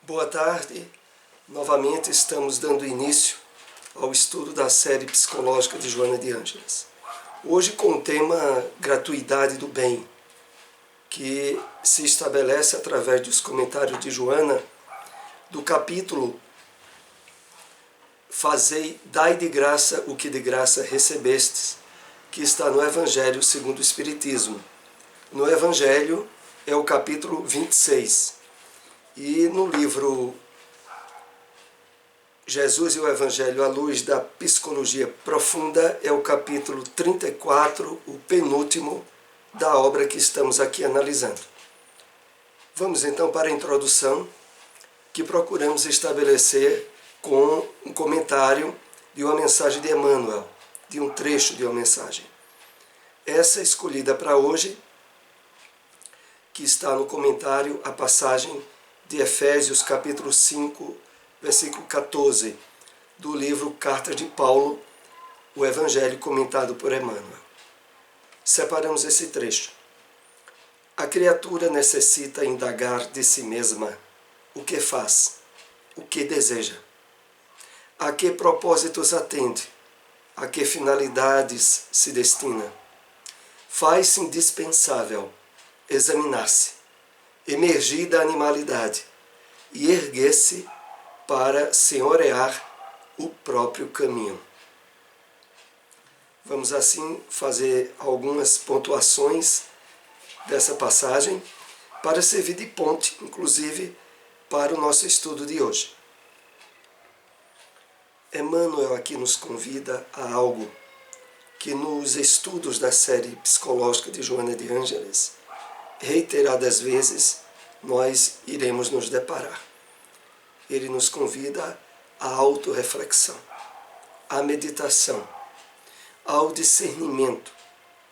Boa tarde, novamente estamos dando início ao estudo da série psicológica de Joana de Ângeles. Hoje com o tema Gratuidade do Bem, que se estabelece através dos comentários de Joana, do capítulo Dai de graça o que de graça recebestes, que está no Evangelho segundo o Espiritismo. No Evangelho é o capítulo 26. E no livro Jesus e o Evangelho à luz da psicologia profunda é o capítulo 34, o penúltimo da obra que estamos aqui analisando. Vamos então para a introdução, que procuramos estabelecer com um comentário de uma mensagem de Emmanuel, de um trecho de uma mensagem. Essa escolhida para hoje, que está no comentário, a passagem de Efésios capítulo 5, versículo 14, do livro Cartas de Paulo, o Evangelho comentado por Emmanuel. Separamos esse trecho. A criatura necessita indagar de si mesma o que faz, o que deseja, a que propósitos atende, a que finalidades se destina. Faz-se indispensável examinar-se, emergir da animalidade e erguer-se para senhorear o próprio caminho. Vamos assim fazer algumas pontuações dessa passagem para servir de ponte, inclusive, para o nosso estudo de hoje. Emmanuel aqui nos convida a algo que nos estudos da série psicológica de Joana de Ângeles reiteradas vezes nós iremos nos deparar. Ele nos convida à autorreflexão, à meditação, ao discernimento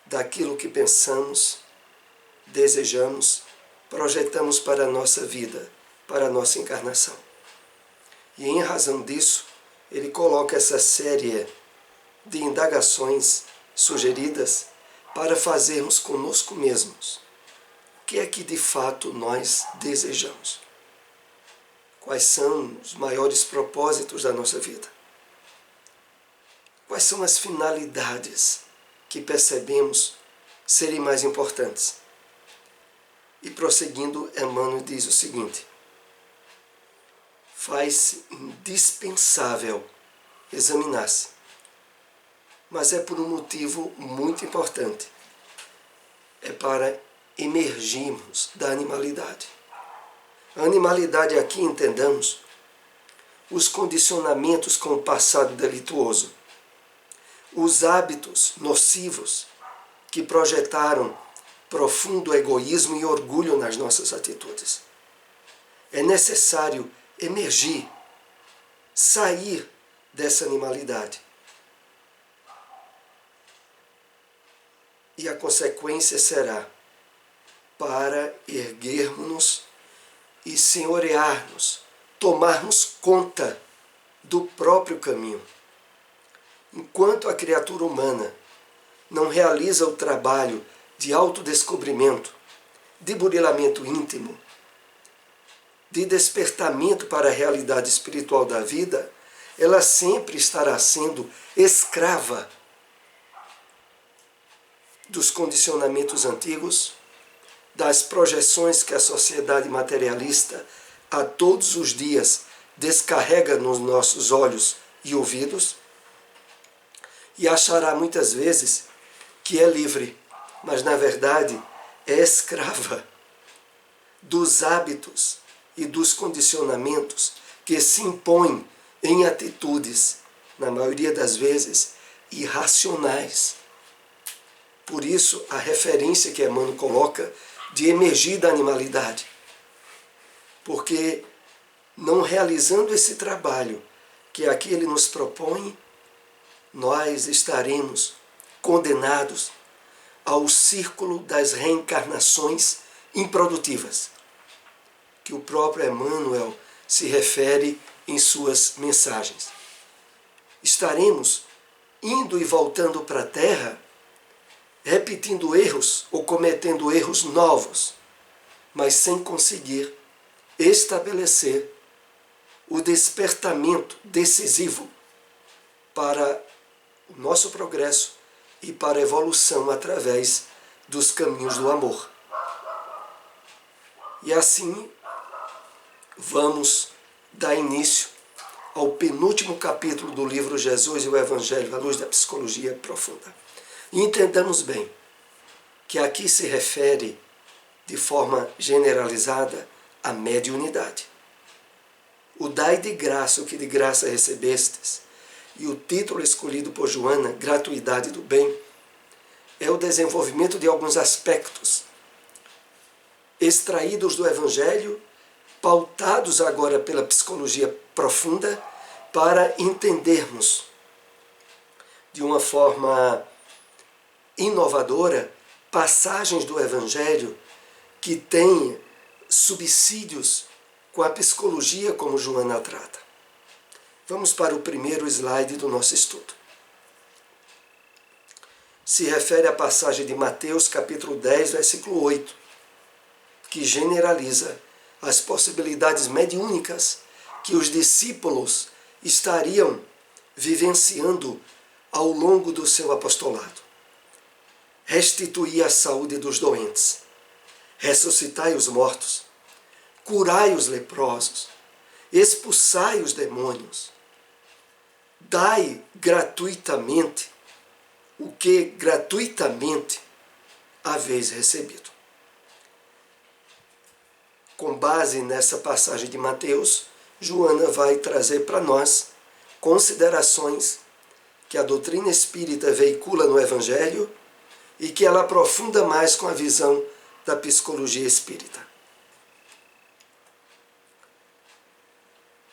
daquilo que pensamos, desejamos, projetamos para a nossa vida, para a nossa encarnação. E em razão disso, ele coloca essa série de indagações sugeridas para fazermos conosco mesmos. O que é que de fato nós desejamos? Quais são os maiores propósitos da nossa vida? Quais são as finalidades que percebemos serem mais importantes? E prosseguindo, Emmanuel diz o seguinte: faz-se indispensável examinar-se, mas é por um motivo muito importante. É para emergirmos da animalidade. A animalidade aqui, entendamos, os condicionamentos com o passado delituoso, os hábitos nocivos que projetaram profundo egoísmo e orgulho nas nossas atitudes. É necessário emergir, sair dessa animalidade. E a consequência será para erguermos-nos e senhorear-nos, tomarmos conta do próprio caminho. Enquanto a criatura humana não realiza o trabalho de autodescobrimento, de burilamento íntimo, de despertamento para a realidade espiritual da vida, ela sempre estará sendo escrava dos condicionamentos antigos, das projeções que a sociedade materialista a todos os dias descarrega nos nossos olhos e ouvidos, e achará muitas vezes que é livre, mas na verdade é escrava dos hábitos e dos condicionamentos que se impõem em atitudes, na maioria das vezes, irracionais. Por isso, a referência que Emmanuel coloca de emergir da animalidade. Porque não realizando esse trabalho que aqui ele nos propõe, nós estaremos condenados ao círculo das reencarnações improdutivas, que o próprio Emmanuel se refere em suas mensagens. Estaremos indo e voltando para a Terra, repetindo erros ou cometendo erros novos, mas sem conseguir estabelecer o despertamento decisivo para o nosso progresso e para a evolução através dos caminhos do amor. E assim, vamos dar início ao penúltimo capítulo do livro Jesus e o Evangelho à luz da psicologia profunda. E entendamos bem que aqui se refere de forma generalizada à mediunidade. O dai de graça o que de graça recebestes, e o título escolhido por Joana, gratuidade do bem, é o desenvolvimento de alguns aspectos extraídos do Evangelho, pautados agora pela psicologia profunda, para entendermos de uma forma inovadora passagens do Evangelho que têm subsídios com a psicologia como Joana trata. Vamos para o primeiro slide do nosso estudo. Se refere à passagem de Mateus, capítulo 10, versículo 8, que generaliza as possibilidades mediúnicas que os discípulos estariam vivenciando ao longo do seu apostolado. Restituir a saúde dos doentes, ressuscitai os mortos, curai os leprosos, expulsai os demônios, dai gratuitamente o que gratuitamente haveis recebido. Com base nessa passagem de Mateus, Joana vai trazer para nós considerações que a doutrina espírita veicula no Evangelho e que ela aprofunda mais com a visão da psicologia espírita.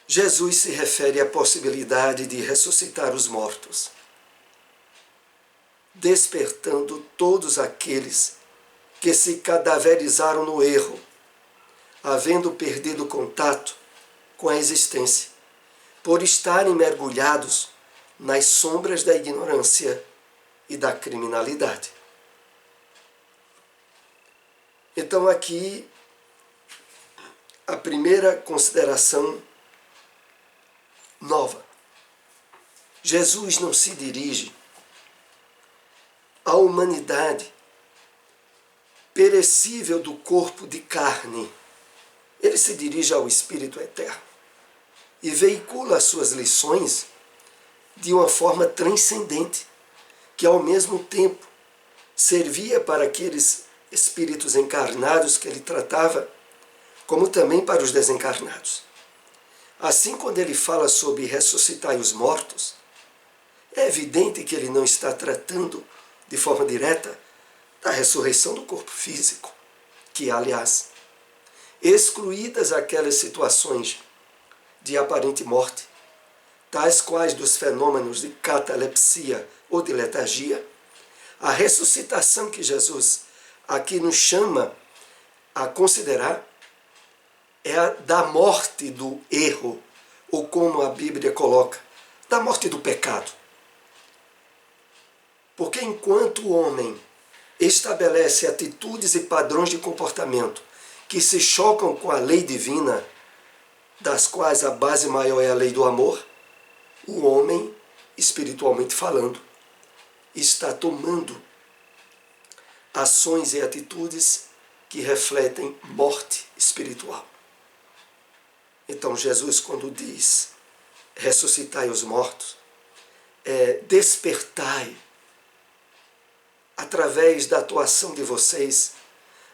Jesus se refere à possibilidade de ressuscitar os mortos, despertando todos aqueles que se cadaverizaram no erro, havendo perdido contato com a existência, por estarem mergulhados nas sombras da ignorância e da criminalidade. Então aqui, a primeira consideração nova. Jesus não se dirige à humanidade perecível do corpo de carne. Ele se dirige ao Espírito Eterno e veicula as suas lições de uma forma transcendente, que ao mesmo tempo servia para aqueles espíritos encarnados que ele tratava, como também para os desencarnados. Assim, quando ele fala sobre ressuscitar os mortos, é evidente que ele não está tratando de forma direta da ressurreição do corpo físico, que, aliás, excluídas aquelas situações de aparente morte, tais quais dos fenômenos de catalepsia ou de letargia, a ressuscitação que Jesus aqui nos chama a considerar é a da morte do erro, ou como a Bíblia coloca, da morte do pecado. Porque enquanto o homem estabelece atitudes e padrões de comportamento que se chocam com a lei divina, das quais a base maior é a lei do amor, o homem, espiritualmente falando, está tomando ações e atitudes que refletem morte espiritual. Então Jesus, quando diz ressuscitai os mortos, despertai através da atuação de vocês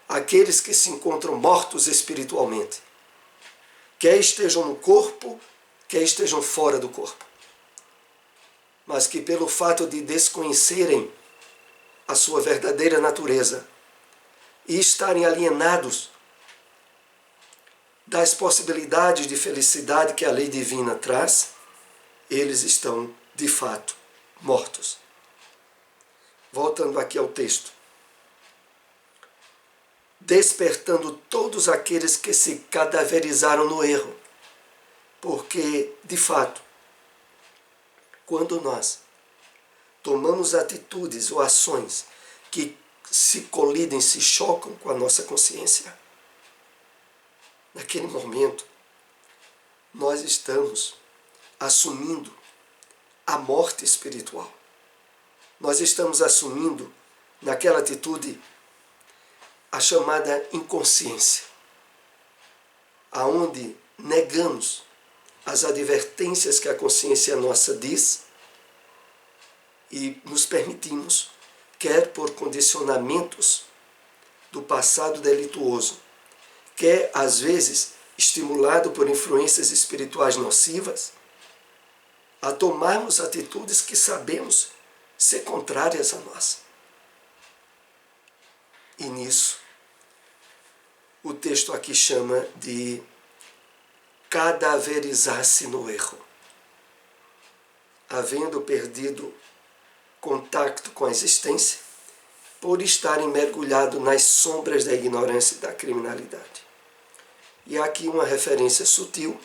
aqueles que se encontram mortos espiritualmente, quer estejam no corpo, quer estejam fora do corpo, mas que pelo fato de desconhecerem a sua verdadeira natureza e estarem alienados das possibilidades de felicidade que a lei divina traz, eles estão, de fato, mortos. Voltando aqui ao texto. Despertando todos aqueles que se cadaverizaram no erro. Porque, de fato, quando nós tomamos atitudes ou ações que se colidem, se chocam com a nossa consciência, naquele momento, nós estamos assumindo a morte espiritual. Nós estamos assumindo, naquela atitude, a chamada inconsciência, aonde negamos as advertências que a consciência nossa diz e nos permitimos, quer por condicionamentos do passado delituoso, quer às vezes estimulado por influências espirituais nocivas, a tomarmos atitudes que sabemos ser contrárias a nós. E nisso, o texto aqui chama de cadaverizar-se no erro. Havendo perdido contato com a existência, por estarem mergulhados nas sombras da ignorância e da criminalidade. E há aqui uma referência sutil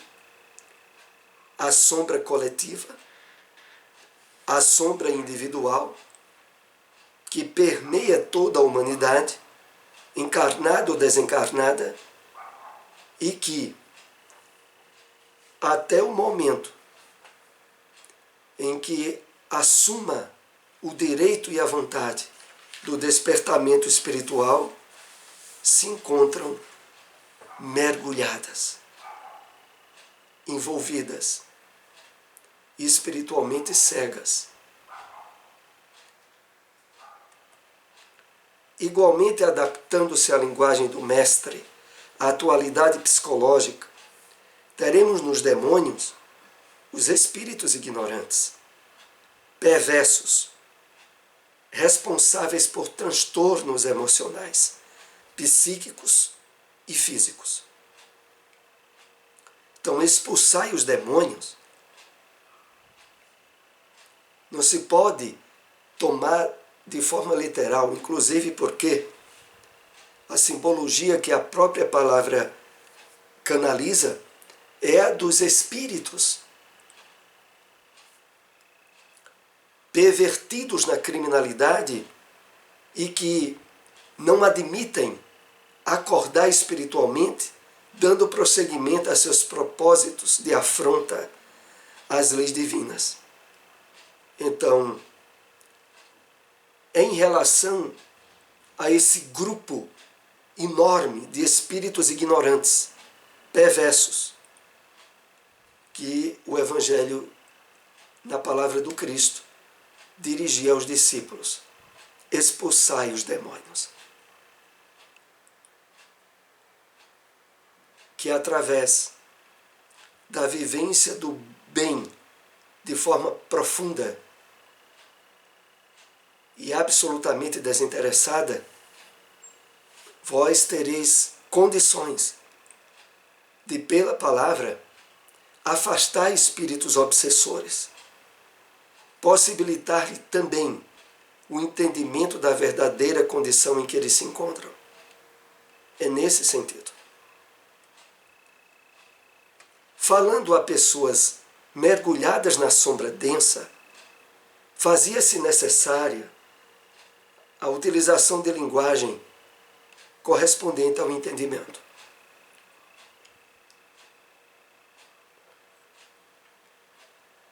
à sombra coletiva, à sombra individual, que permeia toda a humanidade, encarnada ou desencarnada, e que, até o momento em que assuma o direito e a vontade do despertamento espiritual, se encontram mergulhadas, envolvidas, espiritualmente cegas. Igualmente adaptando-se à linguagem do mestre, à atualidade psicológica, teremos nos demônios os espíritos ignorantes, perversos, responsáveis por transtornos emocionais, psíquicos e físicos. Então, expulsai os demônios não se pode tomar de forma literal, inclusive porque a simbologia que a própria palavra canaliza é a dos espíritos pervertidos na criminalidade e que não admitem acordar espiritualmente, dando prosseguimento a seus propósitos de afronta às leis divinas. Então, em relação a esse grupo enorme de espíritos ignorantes, perversos, que o Evangelho, na palavra do Cristo, dirigia aos discípulos: expulsai os demônios. Que através da vivência do bem de forma profunda e absolutamente desinteressada, vós tereis condições de, pela palavra, afastar espíritos obsessores, possibilitar-lhe também o entendimento da verdadeira condição em que eles se encontram. É nesse sentido. Falando a pessoas mergulhadas na sombra densa, fazia-se necessária a utilização de linguagem correspondente ao entendimento.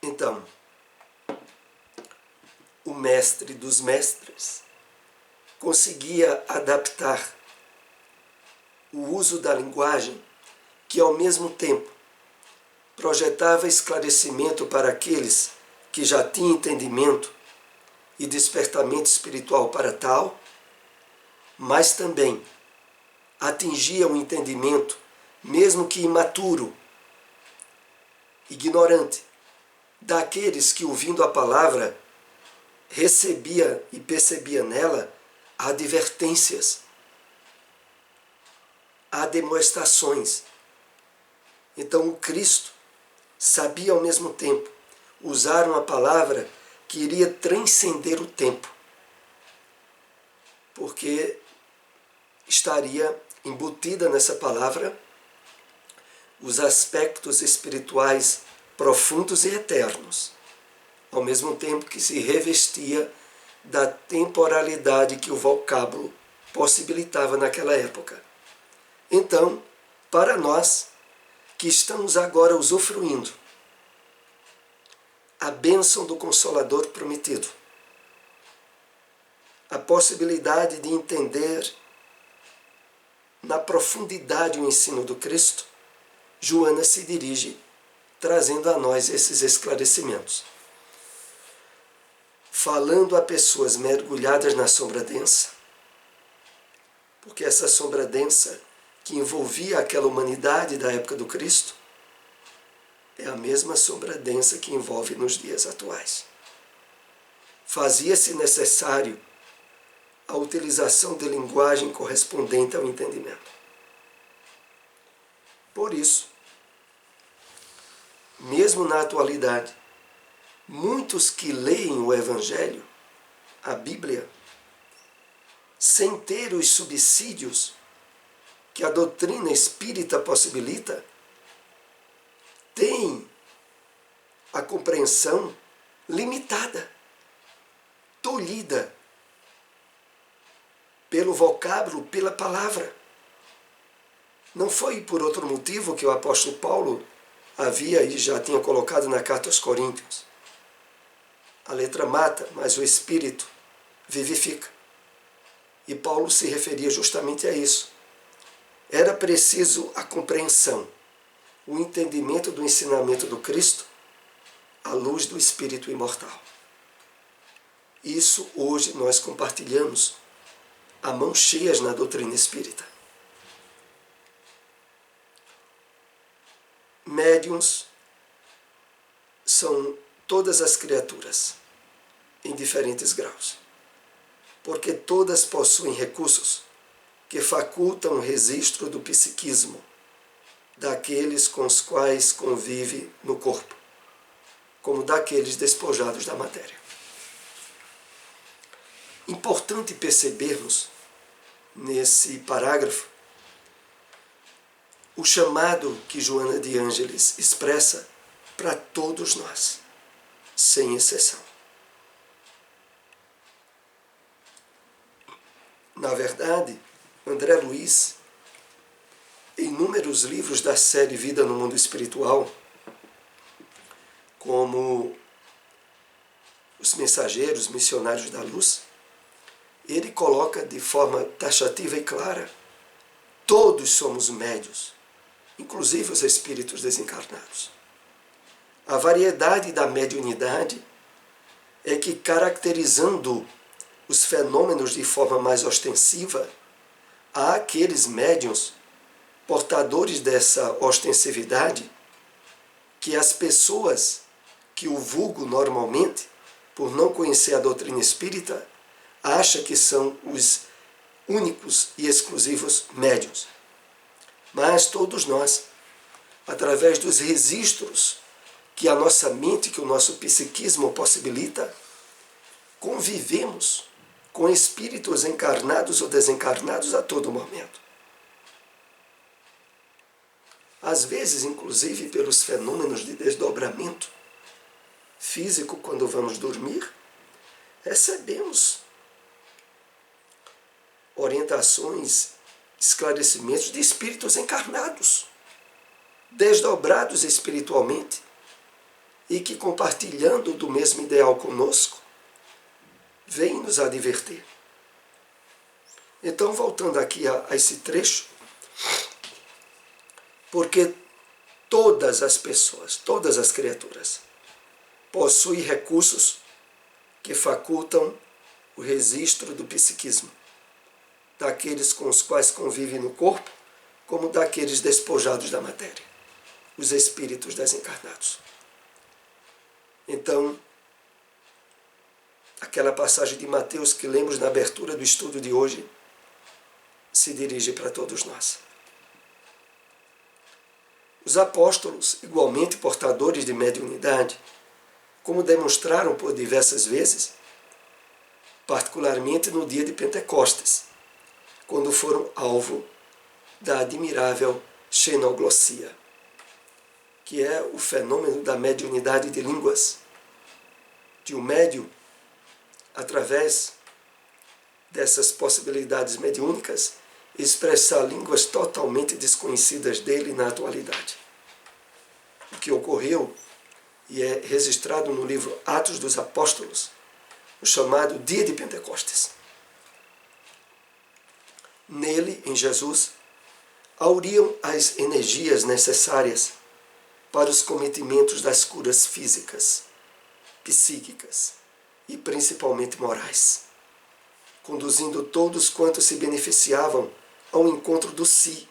Então, o mestre dos mestres conseguia adaptar o uso da linguagem que, ao mesmo tempo, projetava esclarecimento para aqueles que já tinham entendimento e despertamento espiritual para tal, mas também atingia o entendimento, mesmo que imaturo, ignorante, daqueles que, ouvindo a palavra, recebia e percebia nela advertências, admoestações. Então o Cristo sabia ao mesmo tempo usar uma palavra que iria transcender o tempo, porque estaria embutida nessa palavra os aspectos espirituais profundos e eternos, ao mesmo tempo que se revestia da temporalidade que o vocábulo possibilitava naquela época. Então, para nós, que estamos agora usufruindo a bênção do Consolador prometido, a possibilidade de entender na profundidade o ensino do Cristo, Joana se dirige trazendo a nós esses esclarecimentos. Falando a pessoas mergulhadas na sombra densa, porque essa sombra densa que envolvia aquela humanidade da época do Cristo é a mesma sombra densa que envolve nos dias atuais. Fazia-se necessário a utilização de linguagem correspondente ao entendimento. Por isso, mesmo na atualidade, muitos que leem o Evangelho, a Bíblia, sem ter os subsídios que a doutrina espírita possibilita, têm a compreensão limitada, tolhida pelo vocábulo, pela palavra. Não foi por outro motivo que o apóstolo Paulo havia e já tinha colocado na carta aos Coríntios. A letra mata, mas o espírito vivifica. E Paulo se referia justamente a isso. Era preciso a compreensão, o entendimento do ensinamento do Cristo à luz do Espírito imortal. Isso hoje nós compartilhamos a mãos cheias na doutrina espírita. Médiuns são todas as criaturas, em diferentes graus, porque todas possuem recursos que facultam o registro do psiquismo daqueles com os quais convive no corpo, como daqueles despojados da matéria. Importante percebermos, nesse parágrafo, o chamado que Joana de Ângeles expressa para todos nós, sem exceção. Na verdade, André Luiz, em inúmeros livros da série Vida no Mundo Espiritual, como Os Mensageiros, Missionários da Luz, ele coloca de forma taxativa e clara: todos somos médiuns, inclusive os espíritos desencarnados. A variedade da mediunidade é que, caracterizando os fenômenos de forma mais ostensiva, há aqueles médiuns portadores dessa ostensividade que as pessoas que o vulgo normalmente, por não conhecer a doutrina espírita, acha que são os únicos e exclusivos médiuns. Mas todos nós, através dos registros que a nossa mente, que o nosso psiquismo possibilita, convivemos com espíritos encarnados ou desencarnados a todo momento. Às vezes, inclusive, pelos fenômenos de desdobramento físico, quando vamos dormir, recebemos orientações, esclarecimentos de espíritos encarnados, desdobrados espiritualmente, e que, compartilhando do mesmo ideal conosco, vêm nos advertir. Então, voltando aqui a esse trecho, porque todas as pessoas, todas as criaturas, possuem recursos que facultam o registro do psiquismo, daqueles com os quais convivem no corpo, como daqueles despojados da matéria, os espíritos desencarnados. Então, aquela passagem de Mateus que lemos na abertura do estudo de hoje, se dirige para todos nós. Os apóstolos, igualmente portadores de mediunidade, como demonstraram por diversas vezes, particularmente no dia de Pentecostes, quando foram alvo da admirável xenoglossia, que é o fenômeno da mediunidade de línguas, de um médium, através dessas possibilidades mediúnicas, expressar línguas totalmente desconhecidas dele na atualidade. o que ocorreu, e é registrado no livro Atos dos Apóstolos, o chamado Dia de Pentecostes. Nele, em Jesus, hauriam as energias necessárias para os cometimentos das curas físicas, psíquicas e principalmente morais, conduzindo todos quantos se beneficiavam ao encontro do si,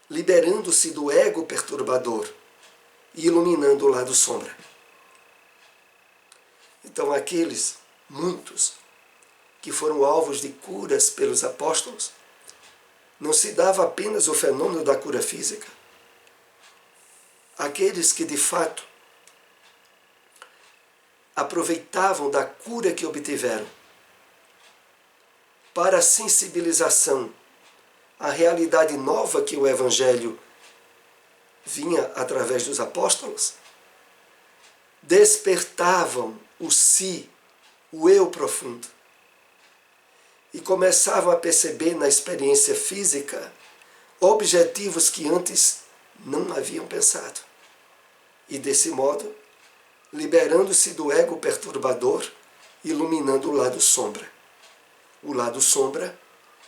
liberando-se do ego perturbador e iluminando o lado sombra. Então aqueles, muitos, que foram alvos de curas pelos apóstolos, não se dava apenas o fenômeno da cura física. Aqueles que de fato aproveitavam da cura que obtiveram para a sensibilização à realidade nova que o Evangelho vinha através dos apóstolos, despertavam o si, o eu profundo, e começavam a perceber na experiência física objetivos que antes não haviam pensado. E desse modo, liberando-se do ego perturbador, iluminando o lado sombra. O lado sombra,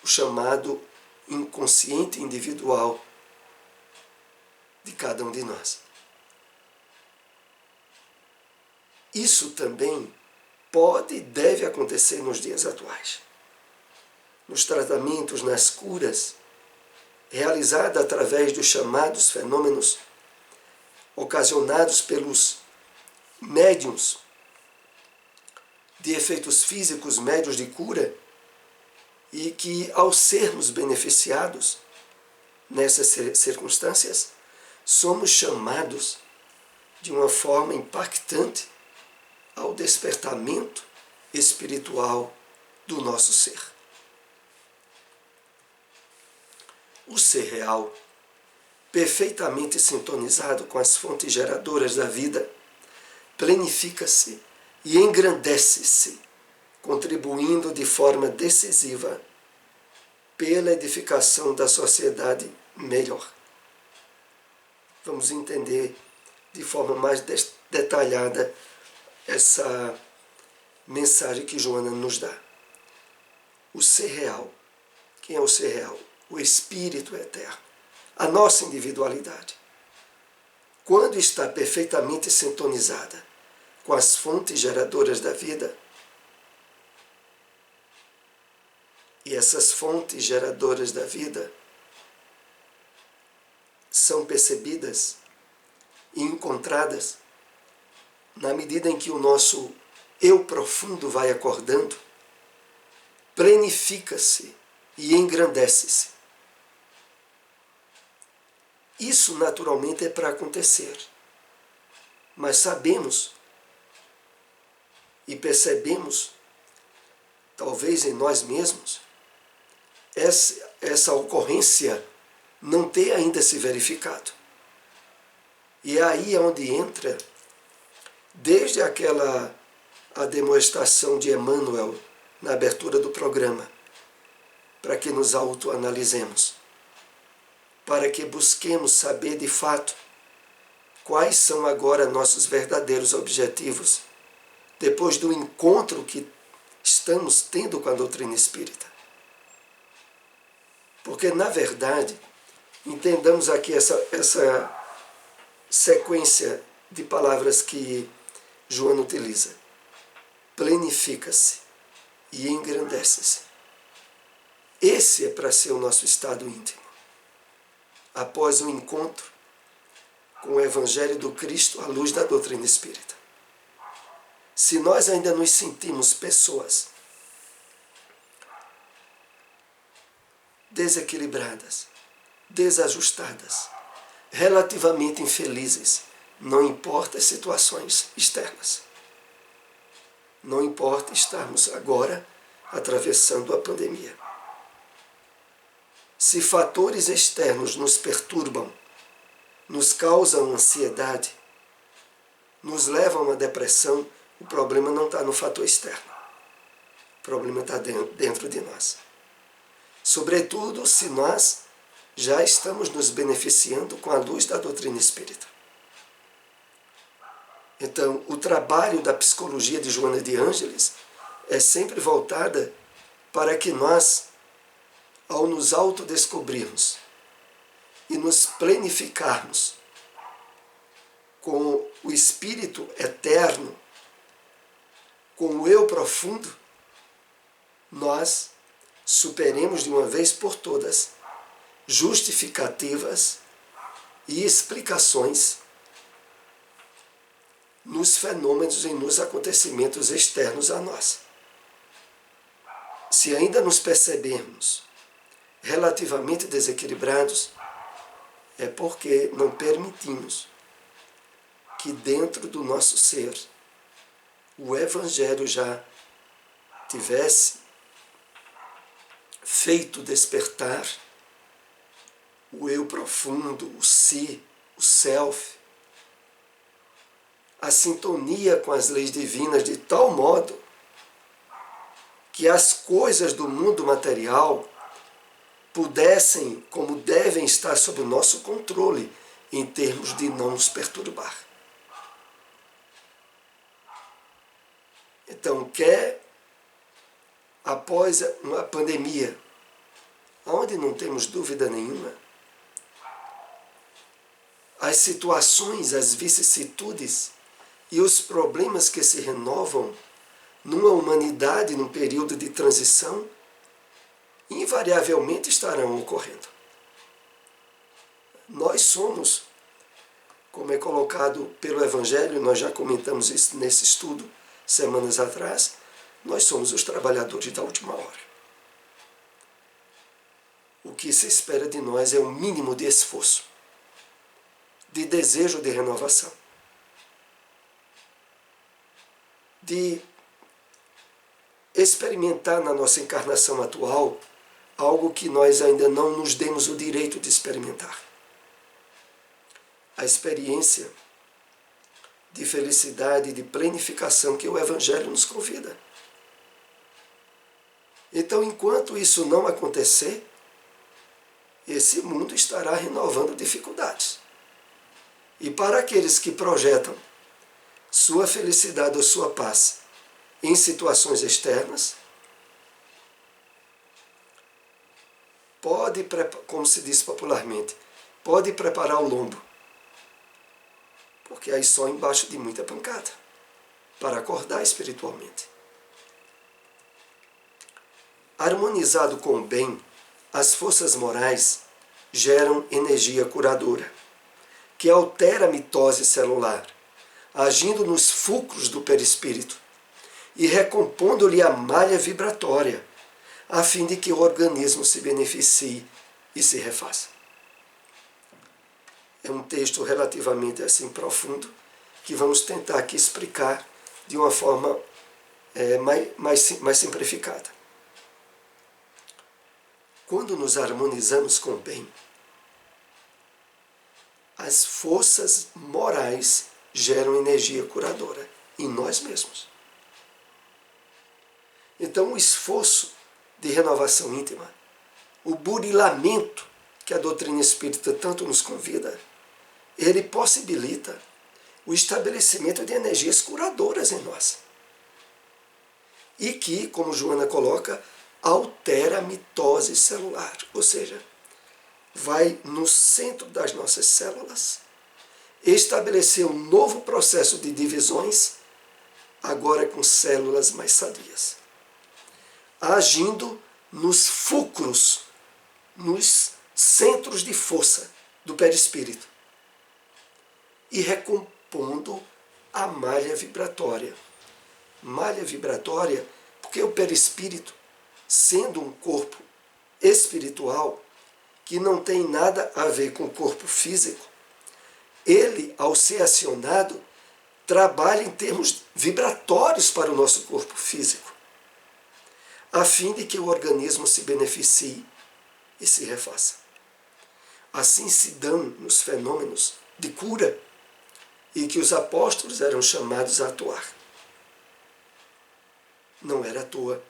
o chamado inconsciente individual de cada um de nós. Isso também pode e deve acontecer nos dias atuais. Nos tratamentos, nas curas, realizadas através dos chamados fenômenos ocasionados pelos médiuns de efeitos físicos, médios de cura, e que, ao sermos beneficiados nessas circunstâncias, somos chamados de uma forma impactante ao despertamento espiritual do nosso ser. O ser real, perfeitamente sintonizado com as fontes geradoras da vida, planifica-se e engrandece-se, contribuindo de forma decisiva pela edificação da sociedade melhor. Vamos entender de forma mais detalhada essa mensagem que Joana nos dá. O ser real. Quem é o ser real? O Espírito eterno. A nossa individualidade. Quando está perfeitamente sintonizada com as fontes geradoras da vida, e essas fontes geradoras da vida são percebidas e encontradas na medida em que o nosso eu profundo vai acordando, planifica-se e engrandece-se. Isso naturalmente é para acontecer, mas sabemos e percebemos, talvez em nós mesmos, essa ocorrência não ter ainda se verificado. E aí é onde entra, desde a demonstração de Emmanuel na abertura do programa, para que nos autoanalisemos, para que busquemos saber de fato quais são agora nossos verdadeiros objetivos, depois do encontro que estamos tendo com a doutrina espírita. Porque, na verdade, entendamos aqui essa sequência de palavras que Joana utiliza. Planifica-se e engrandece-se. Esse é para ser o nosso estado íntimo. Após o encontro com o Evangelho do Cristo à luz da doutrina espírita. Se nós ainda nos sentimos pessoas desequilibradas, desajustadas, relativamente infelizes, não importa as situações externas. Não importa estarmos agora atravessando a pandemia. Se fatores externos nos perturbam, nos causam ansiedade, nos levam à depressão, o problema não está no fator externo. O problema está dentro de nós. Sobretudo se nós já estamos nos beneficiando com a luz da doutrina espírita. Então, o trabalho da psicologia de Joana de Ângeles é sempre voltada para que nós, ao nos autodescobrirmos e nos plenificarmos com o Espírito eterno, com o eu profundo, nós superemos de uma vez por todas justificativas e explicações nos fenômenos e nos acontecimentos externos a nós. Se ainda nos percebermos relativamente desequilibrados, é porque não permitimos que dentro do nosso ser o Evangelho já tivesse feito despertar o eu profundo, o si, o self, a sintonia com as leis divinas de tal modo que as coisas do mundo material pudessem, como devem estar sob o nosso controle, em termos de não nos perturbar. Então, quer após uma pandemia, onde não temos dúvida nenhuma, as situações, as vicissitudes e os problemas que se renovam numa humanidade, num período de transição, invariavelmente estarão ocorrendo. Nós somos, como é colocado pelo Evangelho, nós já comentamos isso nesse estudo semanas atrás, nós somos os trabalhadores da última hora. O que se espera de nós é um mínimo de esforço, de desejo de renovação, de experimentar na nossa encarnação atual algo que nós ainda não nos demos o direito de experimentar. A experiência de felicidade e de plenificação que o Evangelho nos convida. Então, enquanto isso não acontecer, esse mundo estará renovando dificuldades. E para aqueles que projetam sua felicidade ou sua paz em situações externas, pode, como se diz popularmente, pode preparar o lombo, porque aí só embaixo de muita pancada, para acordar espiritualmente. Harmonizado com o bem, as forças morais geram energia curadora, que altera a mitose celular, agindo nos fulcros do perispírito e recompondo-lhe a malha vibratória, a fim de que o organismo se beneficie e se refaça. É um texto relativamente assim profundo, que vamos tentar aqui explicar de uma forma mais simplificada. Quando nos harmonizamos com o bem, as forças morais geram energia curadora em nós mesmos. Então, o esforço de renovação íntima, o burilamento que a doutrina espírita tanto nos convida, ele possibilita o estabelecimento de energias curadoras em nós. E que, como Joana coloca, altera a mitose celular, ou seja, vai no centro das nossas células estabelecer um novo processo de divisões, agora com células mais sadias, agindo nos fulcros, nos centros de força do perispírito e recompondo a malha vibratória. Malha vibratória porque o perispírito, sendo um corpo espiritual que não tem nada a ver com o corpo físico, ele, ao ser acionado, trabalha em termos vibratórios para o nosso corpo físico, a fim de que o organismo se beneficie e se refaça. Assim se dão nos fenômenos de cura e que os apóstolos eram chamados a atuar. Não era à toa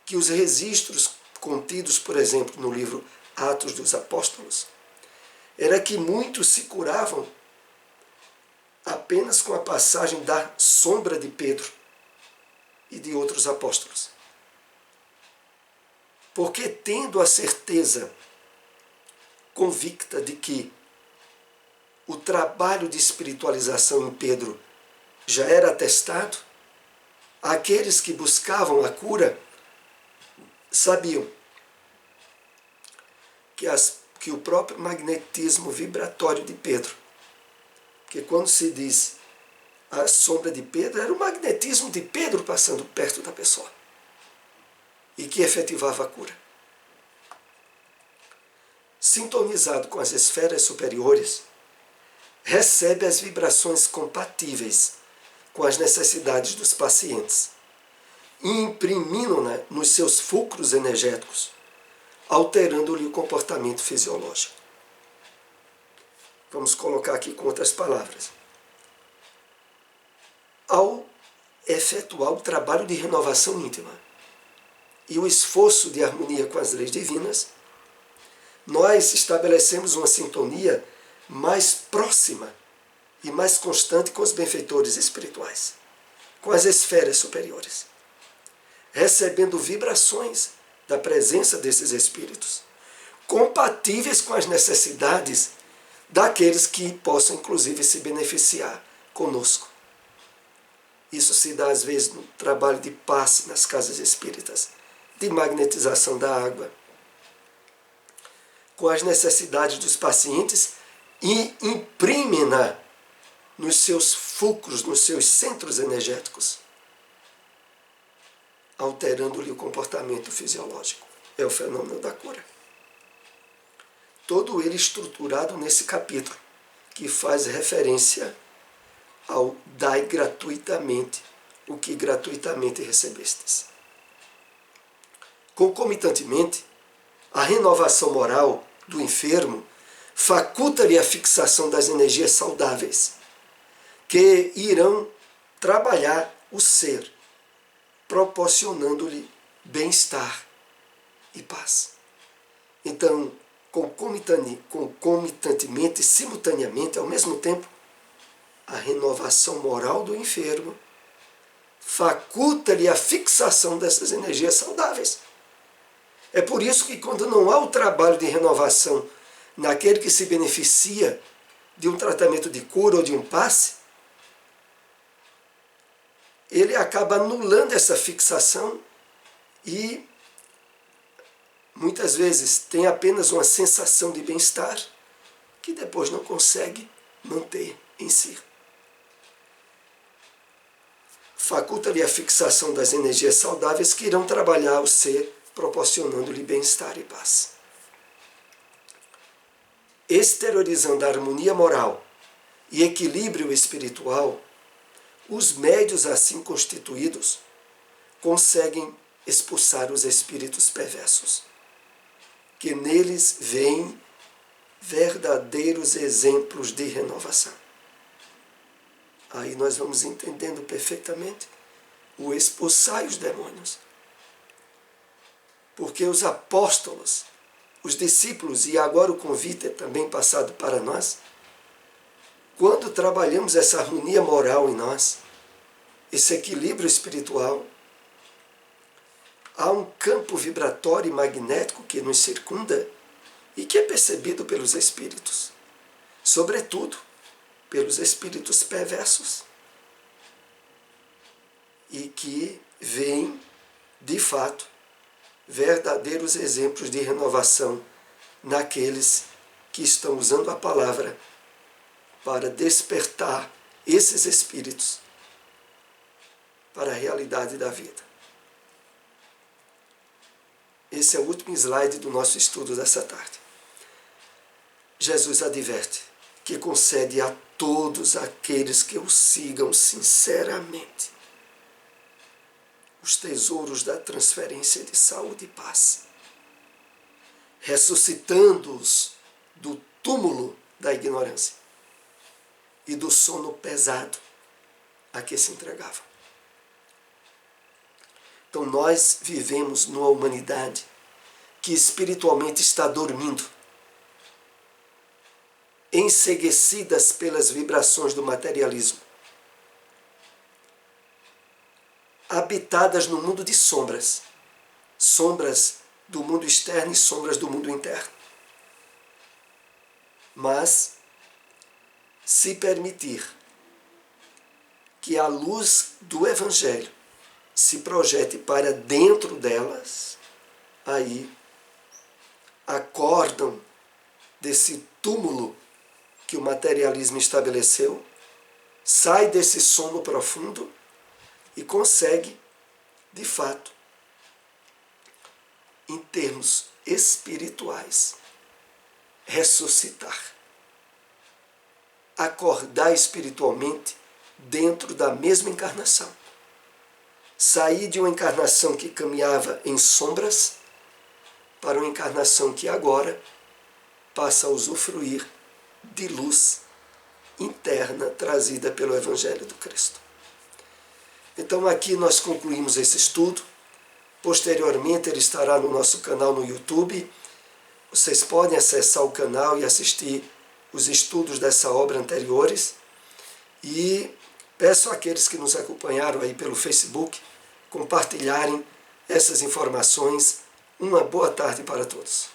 que os registros contidos, por exemplo, no livro Atos dos Apóstolos, era que muitos se curavam apenas com a passagem da sombra de Pedro e de outros apóstolos. Porque tendo a certeza convicta de que o trabalho de espiritualização em Pedro já era atestado, aqueles que buscavam a cura sabiam que o próprio magnetismo vibratório de Pedro, que quando se diz a sombra de Pedro, era o magnetismo de Pedro passando perto da pessoa e que efetivava a cura. Sintonizado com as esferas superiores, recebe as vibrações compatíveis com as necessidades dos pacientes e imprimindo-na nos seus fulcros energéticos, alterando-lhe o comportamento fisiológico. Vamos colocar aqui com outras palavras. Ao efetuar o trabalho de renovação íntima e o esforço de harmonia com as leis divinas, nós estabelecemos uma sintonia mais próxima e mais constante com os benfeitores espirituais, com as esferas superiores, recebendo vibrações da presença desses espíritos, compatíveis com as necessidades daqueles que possam, inclusive, se beneficiar conosco. Isso se dá, às vezes, no trabalho de passe nas casas espíritas, de magnetização da água, com as necessidades dos pacientes e imprime-na nos seus fulcros, nos seus centros energéticos, alterando-lhe o comportamento fisiológico. É o fenômeno da cura. Todo ele estruturado nesse capítulo, que faz referência ao dai gratuitamente o que gratuitamente recebestes. Concomitantemente, a renovação moral do enfermo faculta-lhe a fixação das energias saudáveis, que irão trabalhar o ser, proporcionando-lhe bem-estar e paz. Então, concomitantemente, simultaneamente, ao mesmo tempo, a renovação moral do enfermo faculta-lhe a fixação dessas energias saudáveis. É por isso que quando não há o trabalho de renovação naquele que se beneficia de um tratamento de cura ou de um passe, ele acaba anulando essa fixação e muitas vezes tem apenas uma sensação de bem-estar que depois não consegue manter em si. Faculta-lhe a fixação das energias saudáveis que irão trabalhar o ser, proporcionando-lhe bem-estar e paz. Exteriorizando a harmonia moral e equilíbrio espiritual, os médios assim constituídos conseguem expulsar os espíritos perversos, que neles veem verdadeiros exemplos de renovação. Aí nós vamos entendendo perfeitamente o expulsar os demônios. Porque os apóstolos, os discípulos, e agora o convite é também passado para nós, quando trabalhamos essa harmonia moral em nós, esse equilíbrio espiritual, há um campo vibratório e magnético que nos circunda e que é percebido pelos espíritos, sobretudo pelos espíritos perversos, e que veem, de fato, verdadeiros exemplos de renovação naqueles que estão usando a palavra para despertar esses espíritos para a realidade da vida. Esse é o último slide do nosso estudo dessa tarde. Jesus adverte que concede a todos aqueles que o sigam sinceramente os tesouros da transferência de saúde e paz, ressuscitando-os do túmulo da ignorância e do sono pesado a que se entregavam. Então nós vivemos numa humanidade que espiritualmente está dormindo, enceguecidas pelas vibrações do materialismo, habitadas no mundo de sombras, sombras do mundo externo e sombras do mundo interno. Mas, se permitir que a luz do Evangelho se projete para dentro delas, aí acordam desse túmulo que o materialismo estabeleceu, sai desse sono profundo e consegue, de fato, em termos espirituais, ressuscitar, acordar espiritualmente dentro da mesma encarnação. Sair de uma encarnação que caminhava em sombras para uma encarnação que agora passa a usufruir de luz interna trazida pelo Evangelho do Cristo. Então aqui nós concluímos esse estudo. Posteriormente ele estará no nosso canal no YouTube. Vocês podem acessar o canal e assistir os estudos dessa obra anteriores. E peço àqueles que nos acompanharam aí pelo Facebook compartilharem essas informações. Uma boa tarde para todos.